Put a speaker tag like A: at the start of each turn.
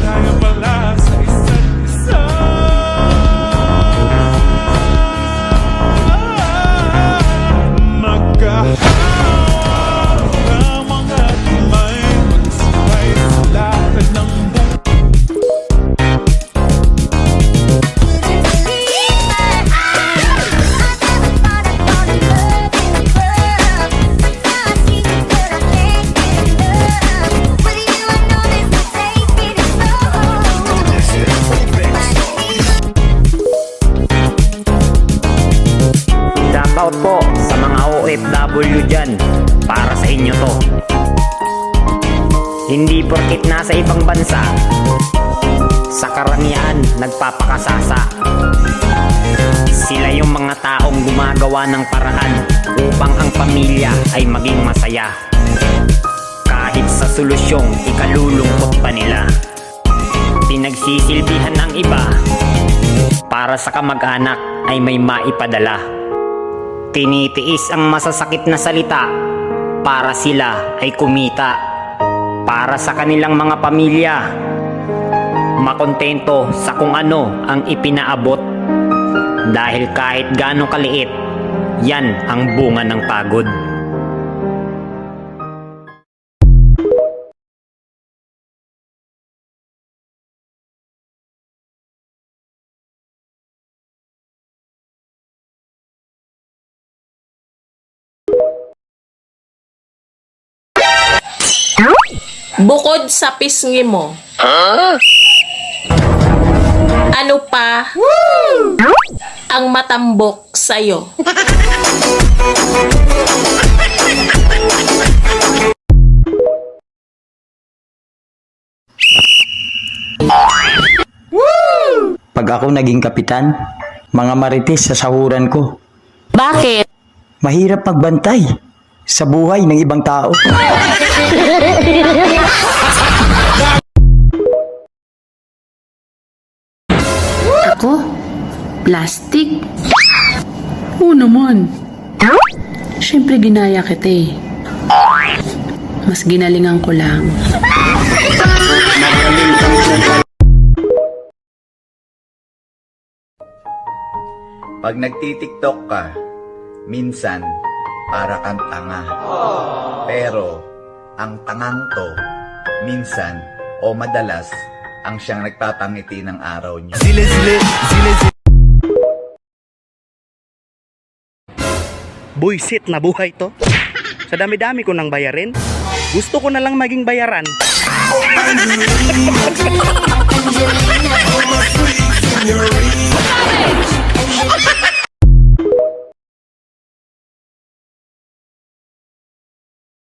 A: tayo pala sa isa't isa. Magkahawak ang mga kamay, magsabay sa lakad ng
B: Shoutout po sa mga OFW dyan, para sa inyo to. Hindi porkit nasa ibang bansa, sa karamihan nagpapakasasa. Sila yung mga taong gumagawa ng paraan upang ang pamilya ay maging masaya. Kahit sa solusyong ikalulungkot pa nila, pinagsisilbihan ng iba para sa kamag-anak ay may maipadala. Tinitiis ang masasakit na salita para sila ay kumita. Para sa kanilang mga pamilya, makontento sa kung ano ang ipinaabot. Dahil kahit gaano kaliit, yan ang bunga ng pagod.
C: Bukod sa pisngi mo, ano pa ang matambok sa'yo?
D: Pag ako naging kapitan, mga marites sa sahuran ko.
C: Bakit?
D: Mahirap magbantay sa buhay ng ibang tao.
E: Ako? Plastic? Oo naman. Siyempre ginaya kita eh. Mas ginalingan ko lang.
F: Pag nagtitiktok ka, minsan para kang tanga. Pero ang tangang to, minsan o madalas ang siyang nagpapangiti ng araw niyo.
A: zile.
G: Buisit na buhay to. Sa dami-dami ko nang bayarin, gusto ko na lang maging bayaran.